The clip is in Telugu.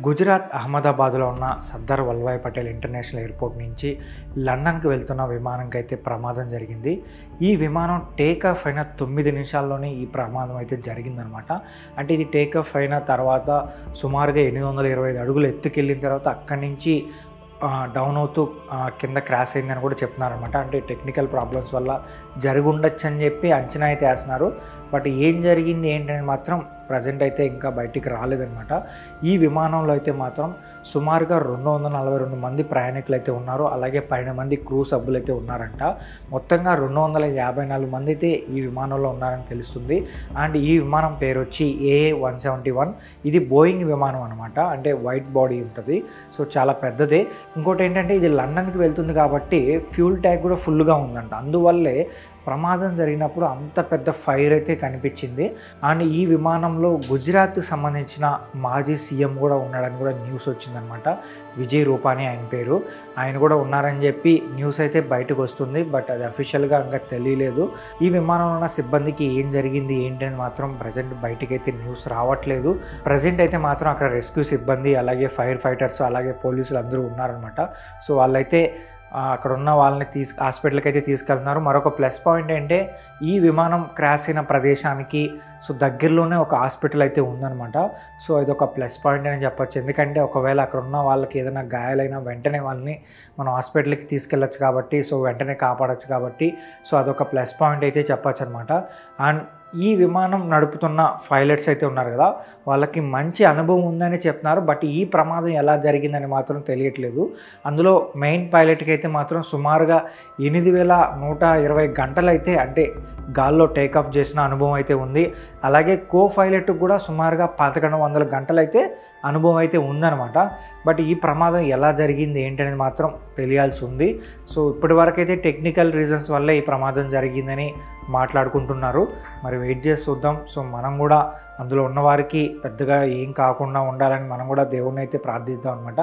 గుజరాత్ అహ్మదాబాద్లో ఉన్న సర్దార్ వల్లభాయ్ పటేల్ ఇంటర్నేషనల్ ఎయిర్పోర్ట్ నుంచి లండన్కి వెళ్తున్న విమానంకి అయితే ప్రమాదం జరిగింది. ఈ విమానం టేక్ ఆఫ్ అయిన 9 నిమిషాల్లోనే ఈ ప్రమాదం అయితే జరిగిందనమాట. అంటే ఇది టేక్ ఆఫ్ అయిన తర్వాత సుమారుగా 825 అడుగులు ఎత్తుకెళ్ళిన తర్వాత అక్కడి నుంచి డౌన్ అవుతూ కింద క్రాష్ అయిందని కూడా చెప్తున్నారనమాట. అంటే టెక్నికల్ ప్రాబ్లమ్స్ వల్ల జరిగి ఉండొచ్చు అని చెప్పి అంచనా అయితే వేస్తున్నారు. బట్ ఏం జరిగింది ఏంటని మాత్రం ప్రజెంట్ అయితే ఇంకా బయటికి రాలేదనమాట. ఈ విమానంలో అయితే మాత్రం సుమారుగా 242 మంది ప్రయాణికులు అయితే ఉన్నారు. అలాగే 12 మంది క్రూ సభ్యులు అయితే ఉన్నారంట. మొత్తంగా 254 మంది అయితే ఈ విమానంలో ఉన్నారని తెలుస్తుంది. అండ్ ఈ విమానం పేరు వచ్చి AA171. ఇది బోయింగ్ విమానం అనమాట. అంటే వైట్ బాడీ ఉంటుంది. సో చాలా పెద్దదే. ఇంకోటి ఏంటంటే ఇది లండన్కి వెళ్తుంది కాబట్టి ఫ్యూల్ ట్యాంక్ కూడా ఫుల్గా ఉందంట. అందువల్లే ప్రమాదం జరిగినప్పుడు అంత పెద్ద ఫైర్ అయితే కనిపించింది. అండ్ ఈ విమానంలో గుజరాత్కి సంబంధించిన మాజీ సీఎం కూడా ఉన్నాడని కూడా న్యూస్ వచ్చిందనమాట. విజయ్ రూపానీ ఆయన పేరు. ఆయన కూడా ఉన్నారని చెప్పి న్యూస్ అయితే బయటకు వస్తుంది. బట్ అది అఫీషియల్గా ఇంకా తెలియలేదు. ఈ విమానంలో ఉన్న సిబ్బందికి ఏం జరిగింది ఏంటని మాత్రం ప్రజెంట్ బయటకు అయితే న్యూస్ రావట్లేదు. ప్రజెంట్ అయితే మాత్రం అక్కడ రెస్క్యూ సిబ్బంది అలాగే ఫైర్ ఫైటర్స్ అలాగే పోలీసులు అందరూ ఉన్నారనమాట. సో వాళ్ళైతే అక్కడ ఉన్న వాళ్ళని హాస్పిటల్కి అయితే తీసుకెళ్తున్నారు. మరొక ప్లస్ పాయింట్ ఏంటంటే ఈ విమానం క్రాష్ అయిన ప్రదేశానికి సో దగ్గరలోనే ఒక హాస్పిటల్ అయితే ఉందన్నమాట. సో ఇది ఒక ప్లస్ పాయింట్ అని చెప్పొచ్చు. ఎందుకంటే ఒకవేళ అక్కడ ఉన్న వాళ్ళకి ఏదైనా గాయాలైనా వెంటనే వాళ్ళని మనం హాస్పిటల్కి తీసుకెళ్ళచ్చు కాబట్టి సో వెంటనే కాపాడచ్చు కాబట్టి సో అదొక ప్లస్ పాయింట్ అయితే చెప్పచ్చు అనమాట. అండ్ ఈ విమానం నడుపుతున్న పైలట్స్ అయితే ఉన్నారు కదా, వాళ్ళకి మంచి అనుభవం ఉందని చెప్తున్నారు. బట్ ఈ ప్రమాదం ఎలా జరిగిందని మాత్రం తెలియట్లేదు. అందులో మెయిన్ పైలట్కి అయితే మాత్రం సుమారుగా 8120 గంటలు అయితే అంటే గాల్లో టేకాఫ్ చేసిన అనుభవం అయితే ఉంది. అలాగే కో పైలట్కి కూడా సుమారుగా 1100 గంటలు అయితే అనుభవం అయితే ఉందన్నమాట. బట్ ఈ ప్రమాదం ఎలా జరిగింది ఏంటనేది మాత్రం తెలియాల్సి ఉంది. సో ఇప్పటి వరకు అయితే టెక్నికల్ రీజన్స్ వల్ల ఈ ప్రమాదం జరిగిందని మాట్లాడుకుంటున్నారు. మరి వెయిట్ చేసి చూద్దాం. సో మనం కూడా అందులో ఉన్నవారికి పెద్దగా ఏం కాకుండా ఉండాలని మనం కూడా దేవుణ్ణి అయితే ప్రార్థిద్దాం అనమాట.